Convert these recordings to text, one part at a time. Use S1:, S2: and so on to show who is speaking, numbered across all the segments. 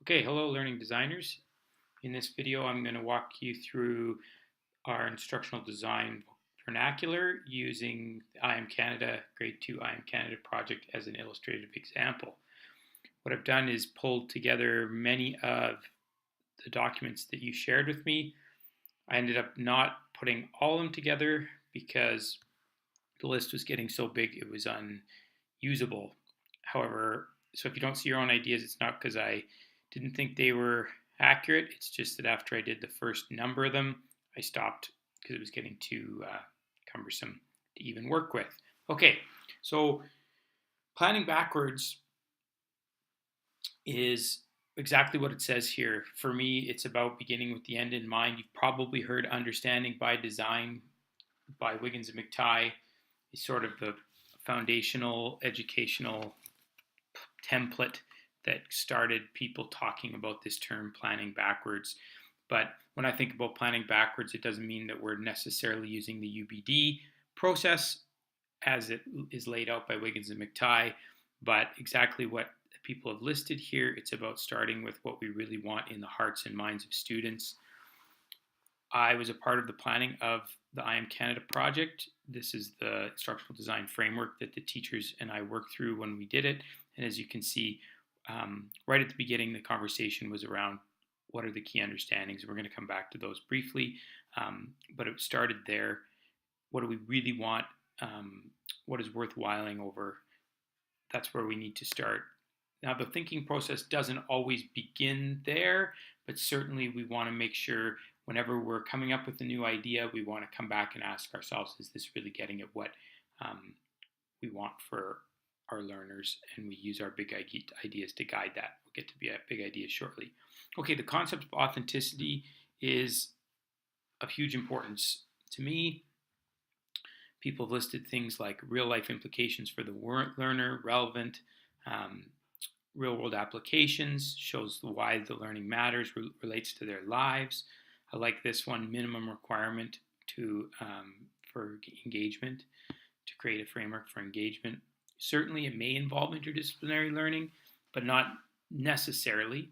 S1: Okay, hello learning designers. In this video, I'm going to walk you through our instructional design vernacular using the IM Canada Grade 2 IM Canada project as an illustrative example. What I've done is pulled together many of the documents that you shared with me. I ended up not putting all of them together because the list was getting so big it was unusable. However, so if you don't see your own ideas, it's not because I didn't think they were accurate. It's just that after I did the first number of them, I stopped because it was getting too cumbersome to even work with. Okay, so planning backwards is exactly what it says here. For me, it's about beginning with the end in mind. You've probably heard Understanding by Design by Wiggins and McTighe. It's sort of the foundational educational template that started people talking about this term planning backwards. But when I think about planning backwards, it doesn't mean that we're necessarily using the UBD process as it is laid out by Wiggins and McTighe, but exactly what people have listed here. It's about starting with what we really want in the hearts and minds of students. I was a part of the planning of the IM Canada project. This is the instructional design framework that the teachers and I worked through when we did it. And as you can see, right at the beginning, the conversation was around what are the key understandings. We're going to come back to those briefly, but it started there. What do we really want? What is worthwhiling over? That's where we need to start. Now, the thinking process doesn't always begin there, but certainly we want to make sure whenever we're coming up with a new idea, we want to come back and ask ourselves, is this really getting at what we want for our learners? And we use our big ideas to guide that. We'll get to big ideas shortly. Okay, the concept of authenticity is of huge importance to me. People have listed things like real life implications for the learner, relevant, real world applications, shows why the learning matters, relates to their lives. I like this one, minimum requirement for engagement, to create a framework for engagement. Certainly it may involve interdisciplinary learning, but not necessarily,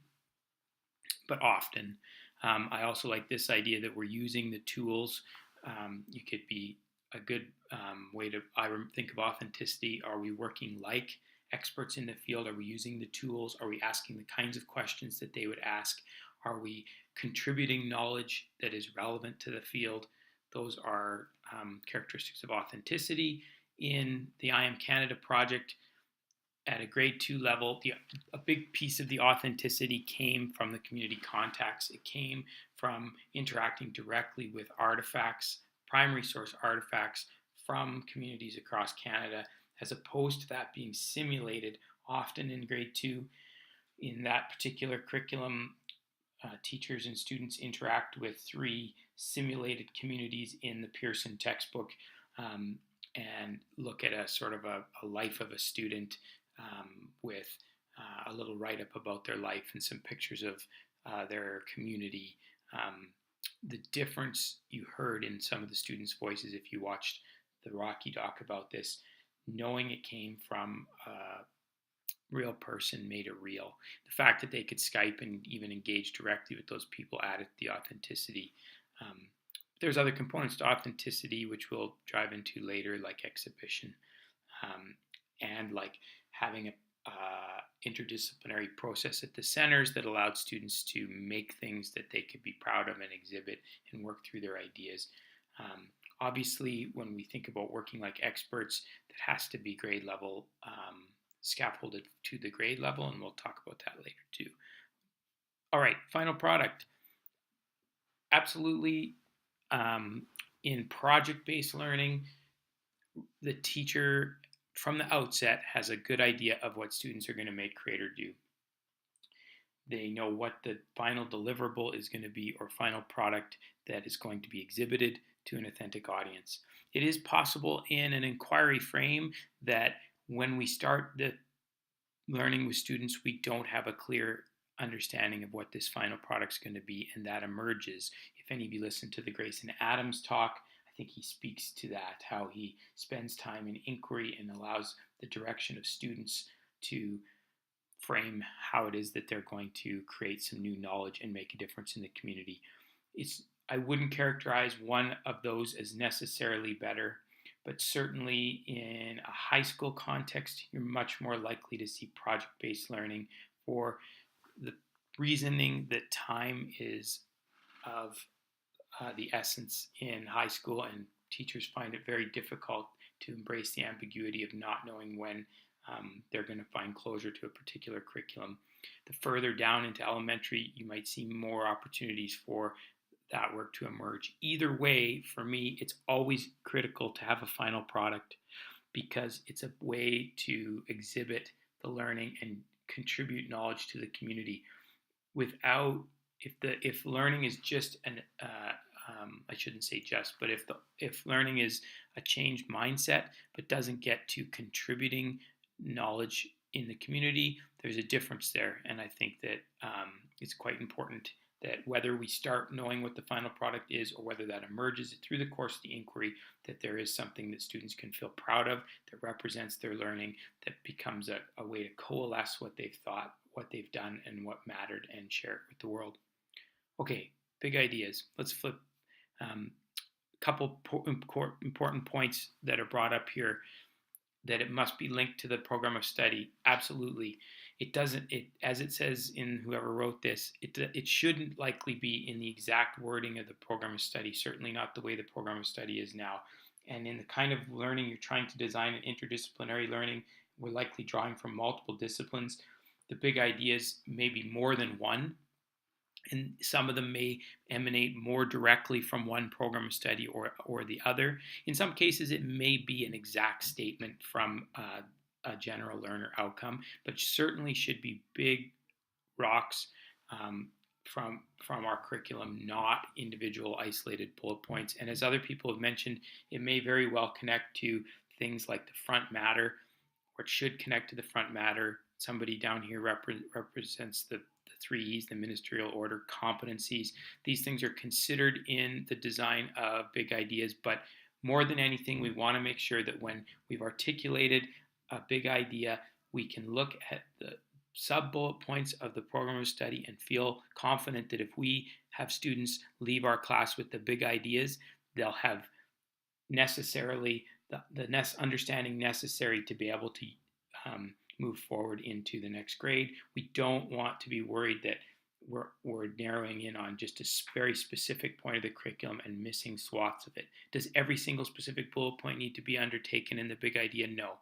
S1: but often. I also like this idea that we're using the tools. You could be a good way to think of authenticity. Are we working like experts in the field? Are we using the tools? Are we asking the kinds of questions that they would ask? Are we contributing knowledge that is relevant to the field? Those are characteristics of authenticity. In the IM Canada project, at a grade 2 level, a big piece of the authenticity came from the community contacts. It came from interacting directly with artifacts, primary source artifacts from communities across Canada, as opposed to that being simulated often in grade 2. In that particular curriculum, teachers and students interact with 3 simulated communities in the Pearson textbook and look at a sort of a life of a student with a little write-up about their life and some pictures of their community. The difference you heard in some of the students' voices if you watched the Rocky doc about this, knowing it came from a real person made it real. The fact that they could Skype and even engage directly with those people added the authenticity. There's other components to authenticity which we'll dive into later, like exhibition and like having a interdisciplinary process at the centers that allowed students to make things that they could be proud of and exhibit and work through their ideas. Obviously, when we think about working like experts, that has to be grade level, scaffolded to the grade level, and we'll talk about that later too. All right, final product. Absolutely, in project-based learning, the teacher from the outset has a good idea of what students are going to make, create, or do. They know what the final deliverable is going to be or final product that is going to be exhibited to an authentic audience. It is possible in an inquiry frame that when we start the learning with students, we don't have a clear understanding of what this final product is going to be, and that emerges. If any of you listen to the Grayson Adams talk, I think he speaks to that, how he spends time in inquiry and allows the direction of students to frame how it is that they're going to create some new knowledge and make a difference in the community. I wouldn't characterize one of those as necessarily better, but certainly in a high school context, you're much more likely to see project-based learning for the reasoning that time is of the essence in high school, and teachers find it very difficult to embrace the ambiguity of not knowing when they're going to find closure to a particular curriculum. The further down into elementary, you might see more opportunities for that work to emerge. Either way, for me, it's always critical to have a final product because it's a way to exhibit the learning and contribute knowledge to the community. Without, if learning is just an I shouldn't say just, but if learning is a changed mindset but doesn't get to contributing knowledge in the community, there's a difference there. And I think that it's quite important that whether we start knowing what the final product is or whether that emerges through the course of the inquiry, that there is something that students can feel proud of, that represents their learning, that becomes a way to coalesce what they've thought, what they've done, and what mattered, and share it with the world. Okay, big ideas. Let's flip a couple important points that are brought up here. That it must be linked to the program of study. Absolutely. It doesn't, as it says in whoever wrote this, it shouldn't likely be in the exact wording of the program of study, certainly not the way the program of study is now. And in the kind of learning you're trying to design, an interdisciplinary learning, we're likely drawing from multiple disciplines. The big ideas may be more than one, and some of them may emanate more directly from one program of study or the other. In some cases, it may be an exact statement from a general learner outcome, but certainly should be big rocks from our curriculum, not individual isolated bullet points. And as other people have mentioned, it may very well connect to things like the front matter, or it should connect to the front matter. Somebody down here represents the 3 E's, the ministerial order, competencies. These things are considered in the design of big ideas, but more than anything, we want to make sure that when we've articulated a big idea, we can look at the sub-bullet points of the program of study and feel confident that if we have students leave our class with the big ideas, they'll have necessarily the understanding necessary to be able to move forward into the next grade. We don't want to be worried that we're narrowing in on just a very specific point of the curriculum and missing swaths of it. Does every single specific bullet point need to be undertaken in the big idea? No.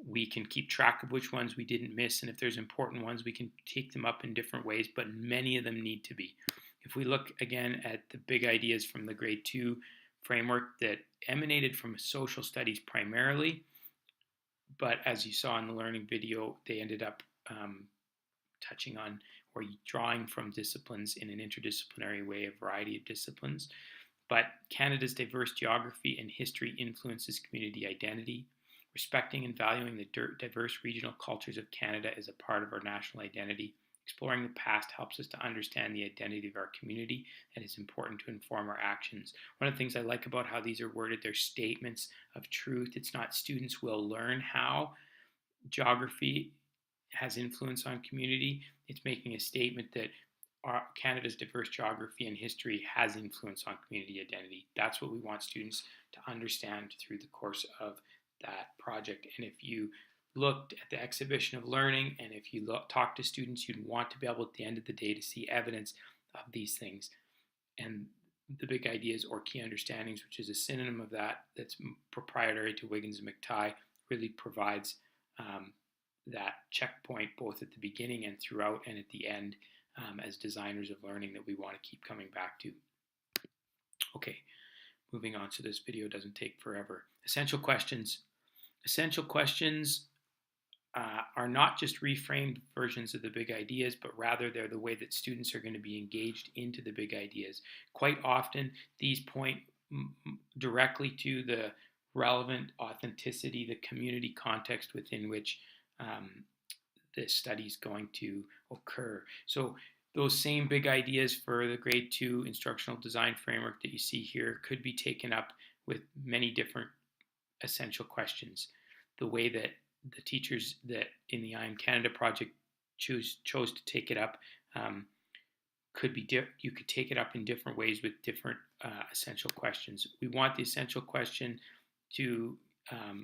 S1: We can keep track of which ones we didn't miss, and if there's important ones, we can take them up in different ways, but many of them need to be. If we look again at the big ideas from the grade 2 framework that emanated from social studies primarily, but as you saw in the learning video, they ended up touching on or drawing from disciplines in an interdisciplinary way, a variety of disciplines. But Canada's diverse geography and history influences community identity. Respecting and valuing the diverse regional cultures of Canada is a part of our national identity. Exploring the past helps us to understand the identity of our community and is important to inform our actions. One of the things I like about how these are worded, they're statements of truth. It's not students will learn how geography has influence on community. It's making a statement that Canada's diverse geography and history has influence on community identity. That's what we want students to understand through the course of that project. And if you looked at the exhibition of learning, and if you talk to students, you'd want to be able at the end of the day to see evidence of these things. And the big ideas or key understandings, which is a synonym of that's proprietary to Wiggins and McTighe, really provides that checkpoint both at the beginning and throughout and at the end as designers of learning that we want to keep coming back to. Okay, moving on, so this video doesn't take forever. Essential questions. Essential questions are not just reframed versions of the big ideas, but rather they're the way that students are going to be engaged into the big ideas. Quite often, these point directly to the relevant authenticity, the community context within which this study is going to occur. So those same big ideas for the grade 2 instructional design framework that you see here could be taken up with many different essential questions. The way that the teachers that in the I Am Canada project chose to take it up could be you could take it up in different ways with different essential questions. We want the essential question to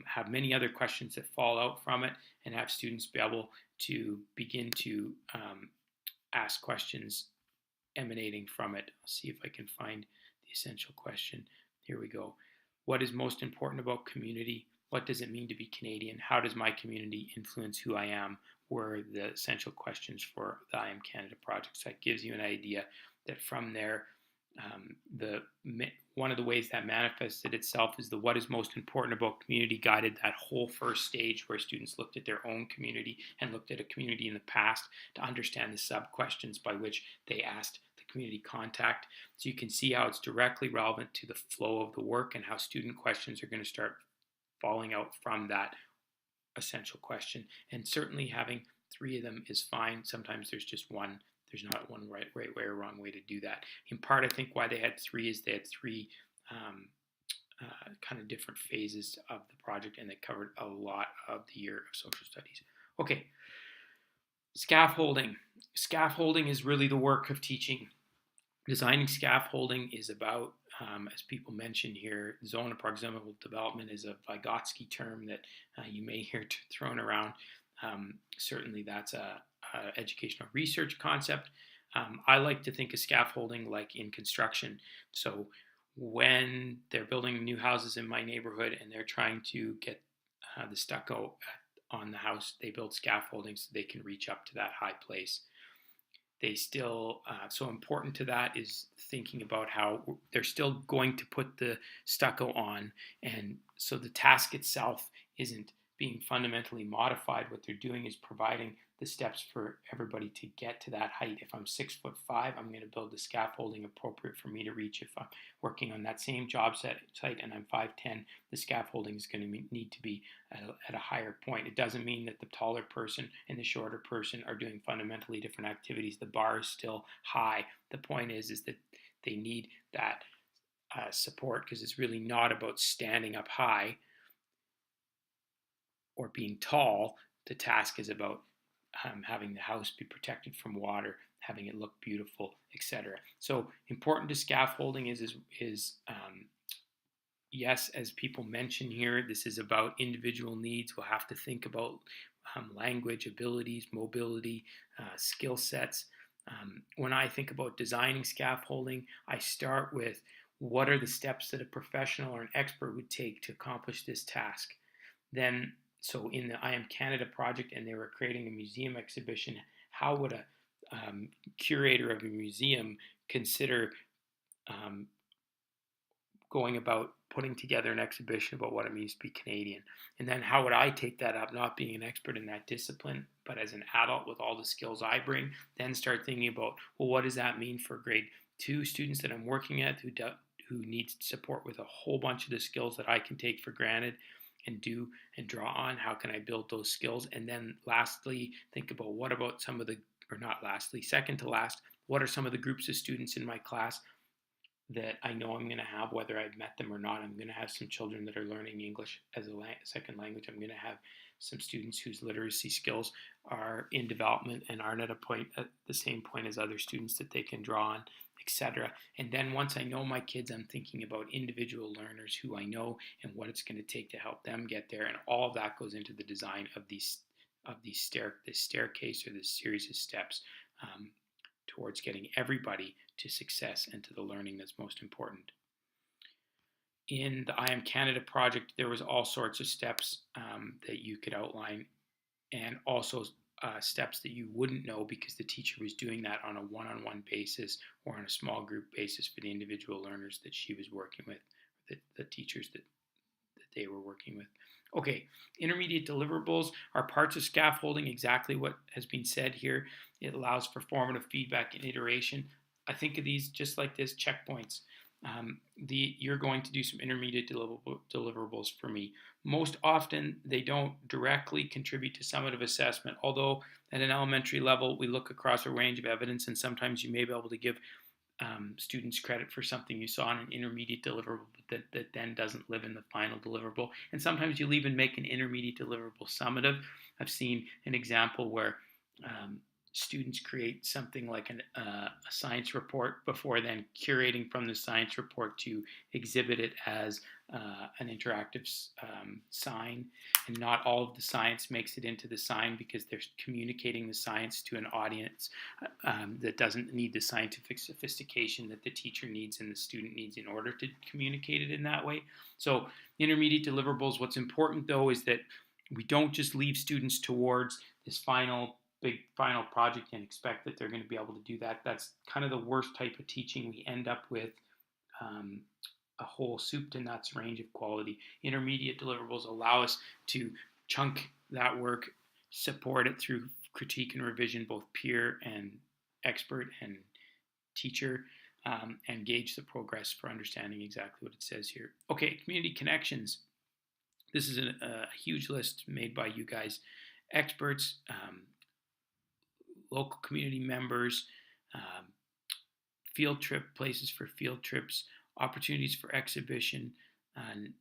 S1: have many other questions that fall out from it, and have students be able to begin to ask questions emanating from it. I'll see if I can find the essential question. Here we go. What is most important about community? What does it mean to be Canadian? How does my community influence who I am? Were the essential questions for the I Am Canada project. So that gives you an idea that from there, one of the ways that manifested itself is the what is most important about community guided that whole first stage where students looked at their own community and looked at a community in the past to understand the sub-questions by which they asked the community contact. So you can see how it's directly relevant to the flow of the work and how student questions are going to start falling out from that essential question. And certainly having 3 of them is fine. Sometimes there's just one. There's not one right way or wrong way to do that. In part, I think why they had 3 is they had 3 kind of different phases of the project, and they covered a lot of the year of social studies. Okay, scaffolding. Scaffolding is really the work of teaching. Designing scaffolding is about, as people mentioned here, zone of proximal development is a Vygotsky term that you may hear thrown around. Certainly that's a educational research concept. I like to think of scaffolding like in construction. So when they're building new houses in my neighborhood and they're trying to get the stucco on the house, they build scaffolding so they can reach up to that high place. They still, so important to that is thinking about how they're still going to put the stucco on. And so the task itself isn't being fundamentally modified. What they're doing is providing the steps for everybody to get to that height. If I'm 6'5", I'm going to build the scaffolding appropriate for me to reach. If I'm working on that same job site and I'm 5'10", the scaffolding is going to need to be at a higher point. It doesn't mean that the taller person and the shorter person are doing fundamentally different activities. The bar is still high. The point is that they need that support, because it's really not about standing up high or being tall. The task is about having the house be protected from water, having it look beautiful, etc. So important to scaffolding is yes, as people mention here, this is about individual needs. We'll have to think about language, abilities, mobility, skill sets. When I think about designing scaffolding, I start with what are the steps that a professional or an expert would take to accomplish this task. Then, so in the I Am Canada project, and they were creating a museum exhibition, how would a curator of a museum consider going about putting together an exhibition about what it means to be Canadian? And then how would I take that up, not being an expert in that discipline, but as an adult with all the skills I bring, then start thinking about, well, what does that mean for grade 2 students that I'm working at who needs support with a whole bunch of the skills that I can take for granted and do and draw on? How can I build those skills? And then lastly, think about what about some of the, or not lastly, second to last, what are some of the groups of students in my class that I know I'm going to have, whether I've met them or not. I'm going to have some children that are learning English as a second language. I'm going to have some students whose literacy skills are in development and aren't at the same point as other students that they can draw on, etc. And then once I know my kids, I'm thinking about individual learners who I know and what it's going to take to help them get there. And all of that goes into the design of this staircase or this series of steps towards getting everybody to success and to the learning that's most important. In the I Am Canada project, there was all sorts of steps that you could outline, and also steps that you wouldn't know because the teacher was doing that on a one-on-one basis or on a small group basis for the individual learners that she was working with, the teachers that they were working with. Okay, intermediate deliverables are parts of scaffolding, exactly what has been said here. It allows for formative feedback and iteration. I think of these just like this, checkpoints. You're going to do some intermediate deliverables for me. Most often, they don't directly contribute to summative assessment, although at an elementary level, we look across a range of evidence, and sometimes you may be able to give students credit for something you saw in an intermediate deliverable that then doesn't live in the final deliverable. And sometimes you'll even make an intermediate deliverable summative. I've seen an example where students create something like a science report before then curating from the science report to exhibit it as an interactive sign. And not all of the science makes it into the sign because they're communicating the science to an audience that doesn't need the scientific sophistication that the teacher needs and the student needs in order to communicate it in that way. So intermediate deliverables, what's important though is that we don't just leave students towards this big final project and expect that they're going to be able to do that. That's kind of the worst type of teaching. We end up with a whole soup to nuts range of quality. Intermediate deliverables allow us to chunk that work, support it through critique and revision, both peer and expert and teacher, and gauge the progress for understanding exactly what it says here. Okay, community connections. This is a huge list made by you guys, experts, local community members, field trip places for field trips, opportunities for exhibition, and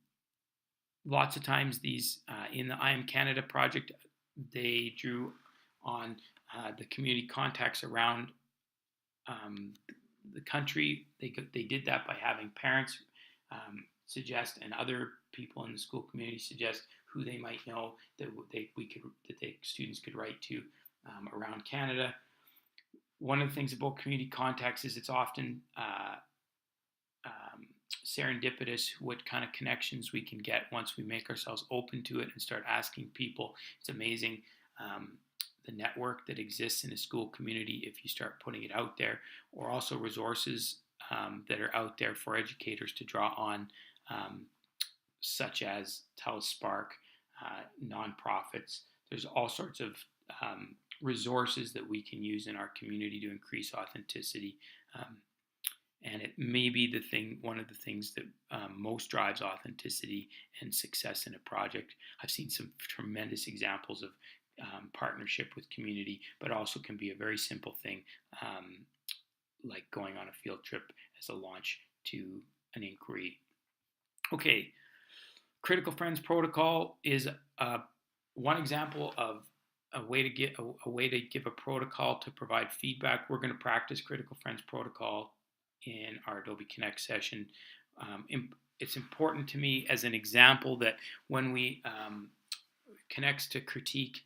S1: lots of times these in the I Am Canada project, they drew on the community contacts around the country. They did that by having parents suggest and other people in the school community suggest who they might know that students could write to around Canada. One of the things about community contacts is it's often serendipitous what kind of connections we can get once we make ourselves open to it and start asking people. It's amazing the network that exists in a school community if you start putting it out there, or also resources that are out there for educators to draw on, such as TeleSpark, nonprofits. There's all sorts of resources that we can use in our community to increase authenticity. And it may be one of the things that most drives authenticity and success in a project. I've seen some tremendous examples of partnership with community, but also can be a very simple thing, like going on a field trip as a launch to an inquiry. Okay, Critical Friends Protocol is one example of a way to give a protocol to provide feedback. We're going to practice Critical Friends Protocol in our Adobe Connect session. It's important to me as an example that when we connects to critique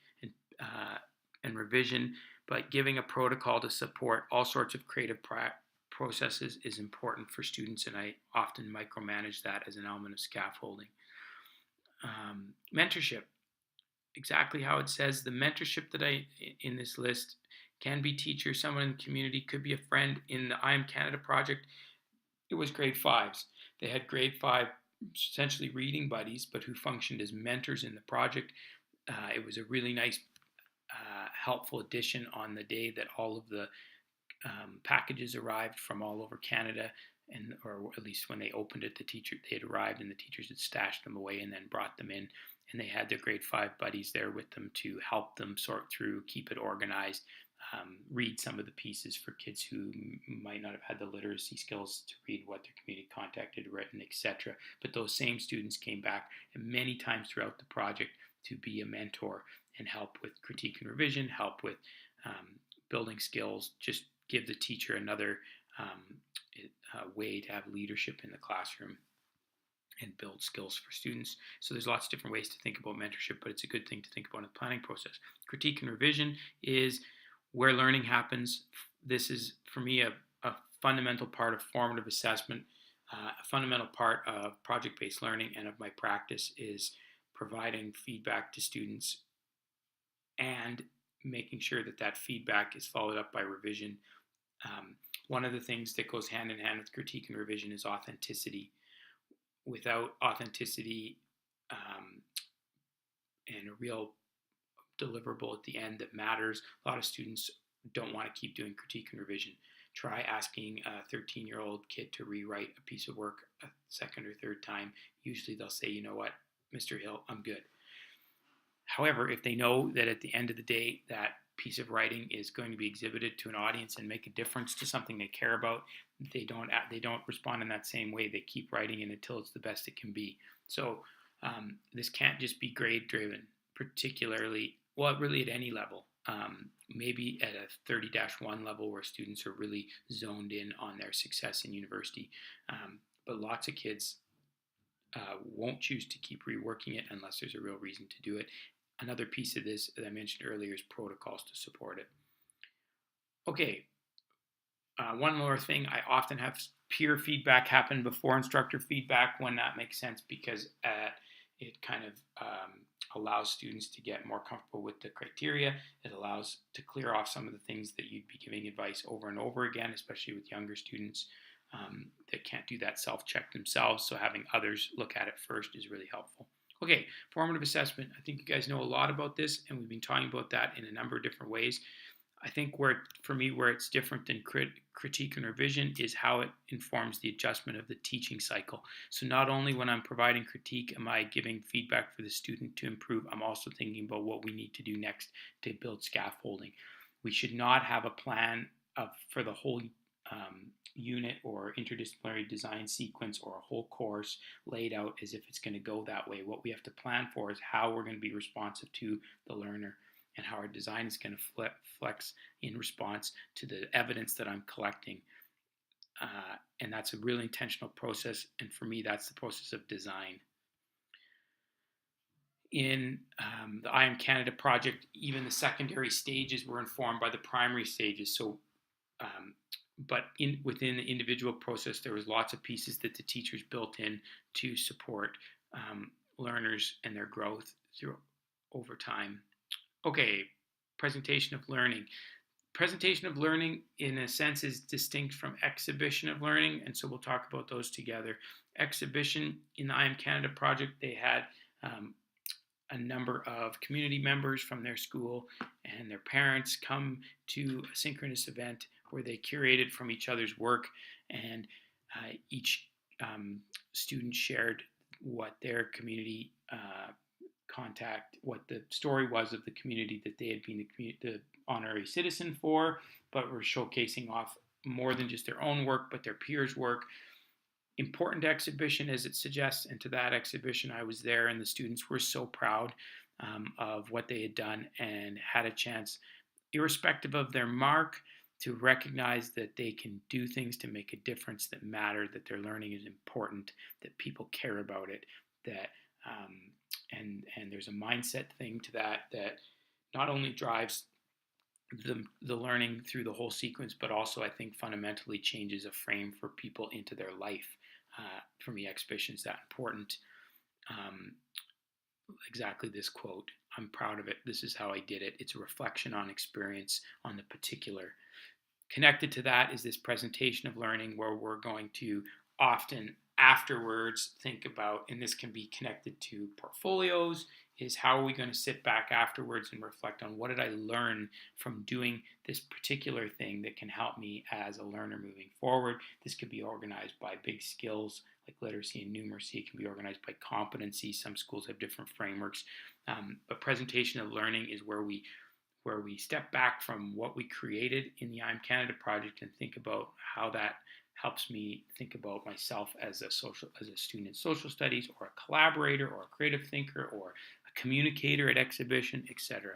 S1: and revision, but giving a protocol to support all sorts of creative processes is important for students, and I often micromanage that as an element of scaffolding. Mentorship, exactly how it says. The mentorship that in this list can be teachers, someone in the community, could be a friend. In the I Am Canada project, it was grade 5s. They had grade 5 essentially reading buddies, but who functioned as mentors in the project. It was a really nice, helpful addition on the day that all of the packages arrived from all over Canada, or at least when they opened it, they had arrived and the teachers had stashed them away and then brought them in, and they had their grade 5 buddies there with them to help them sort through, keep it organized, read some of the pieces for kids who might not have had the literacy skills to read what their community contact had written, etc. But those same students came back and many times throughout the project to be a mentor and help with critique and revision, help with building skills, just give the teacher another way to have leadership in the classroom and build skills for students. So there's lots of different ways to think about mentorship, but it's a good thing to think about in the planning process. Critique and revision is where learning happens. This is, for me, a fundamental part of formative assessment. A fundamental part of project-based learning and of my practice is providing feedback to students and making sure that that feedback is followed up by revision. One of the things that goes hand in hand with critique and revision is authenticity. Without authenticity and a real deliverable at the end that matters, a lot of students don't want to keep doing critique and revision. Try asking a 13-year-old kid to rewrite a piece of work a second or third time. Usually they'll say, you know what, Mr. Hill, I'm good. However, if they know that at the end of the day that piece of writing is going to be exhibited to an audience and make a difference to something they care about, they don't respond in that same way. They keep writing it until it's the best it can be. So this can't just be grade driven, particularly, well, really at any level. maybe at a 30-1 level where students are really zoned in on their success in university. But lots of kids won't choose to keep reworking it unless there's a real reason to do it. Another piece of this, as I mentioned earlier, is protocols to support it. Okay, one more thing, I often have peer feedback happen before instructor feedback when that makes sense, because it kind of allows students to get more comfortable with the criteria. It allows to clear off some of the things that you'd be giving advice over and over again, especially with younger students that can't do that self-check themselves. So having others look at it first is really helpful. Okay, formative assessment. I think you guys know a lot about this, and we've been talking about that in a number of different ways. I think where it's different than critique and revision is how it informs the adjustment of the teaching cycle. So not only when I'm providing critique am I giving feedback for the student to improve, I'm also thinking about what we need to do next to build scaffolding. We should not have a plan for the whole unit or interdisciplinary design sequence or a whole course laid out as if it's going to go that way. What we have to plan for is how we're going to be responsive to the learner, and how our design is going to flex in response to the evidence that I'm collecting. And that's a really intentional process, and for me, that's the process of design. In the I Am Canada project, even the secondary stages were informed by the primary stages. So, but within the individual process, there was lots of pieces that the teachers built in to support learners and their growth over time. Okay, presentation of learning. Presentation of learning, in a sense, is distinct from exhibition of learning, and so we'll talk about those together. Exhibition, in the I Am Canada project, they had a number of community members from their school and their parents come to a synchronous event where they curated from each other's work, and each student shared what their community what the story was of the community that they had been the honorary citizen for, but were showcasing off more than just their own work, but their peers' work. Important exhibition, as it suggests, and to that exhibition I was there, and the students were so proud of what they had done and had a chance, irrespective of their mark, to recognize that they can do things to make a difference that matter, that their learning is important, that people care about it, that and there's a mindset thing to that not only drives the learning through the whole sequence, but also I think fundamentally changes a frame for people into their life. For me, exhibition is that important. Exactly this quote, I'm proud of it, this is how I did it. It's a reflection on experience on the particular. Connected to that is this presentation of learning, where we're going to often afterwards think about, and this can be connected to portfolios, is how are we going to sit back afterwards and reflect on what did I learn from doing this particular thing that can help me as a learner moving forward. This could be organized by big skills like literacy and numeracy. It can be organized by competency. Some schools have different frameworks, but presentation of learning is where we step back from what we created in the I Am Canada project and think about how that helps me think about myself as a student in social studies, or a collaborator, or a creative thinker, or a communicator at exhibition, etc.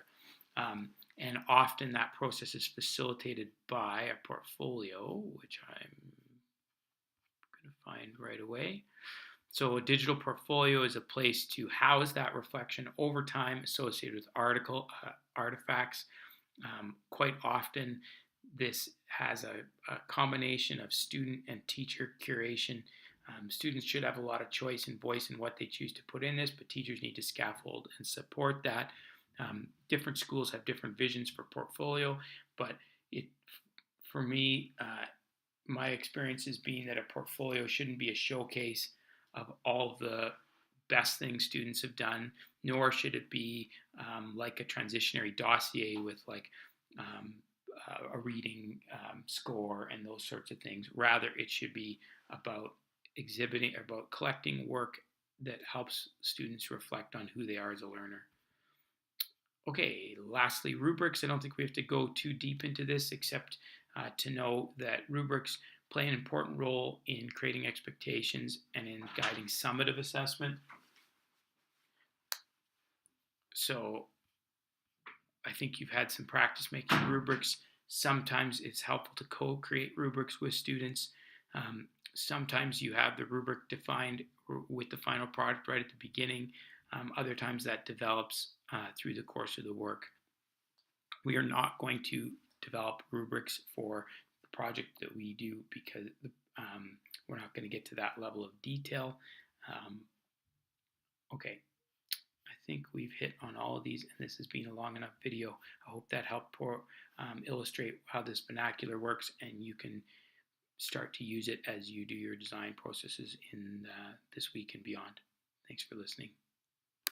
S1: And often that process is facilitated by a portfolio, which I'm going to find right away. So a digital portfolio is a place to house that reflection over time associated with artifacts. Quite often, this has a combination of student and teacher curation. Students should have a lot of choice and voice in what they choose to put in this, but teachers need to scaffold and support that. Different schools have different visions for portfolio, but for me, my experience has been that a portfolio shouldn't be a showcase of all the best things students have done, nor should it be like a transitionary dossier with like a reading score and those sorts of things. Rather, it should be about collecting work that helps students reflect on who they are as a learner. Okay, lastly, rubrics. I don't think we have to go too deep into this, except to know that rubrics play an important role in creating expectations and in guiding summative assessment. So I think you've had some practice making rubrics. Sometimes it's helpful to co-create rubrics with students. Sometimes you have the rubric defined with the final product right at the beginning. Other times that develops through the course of the work. We are not going to develop rubrics for the project that we do because we're not going to get to that level of detail. Okay, I think we've hit on all of these, and this has been a long enough video. I hope that helped illustrate how this vernacular works, and you can start to use it as you do your design processes in this week and beyond. Thanks for listening.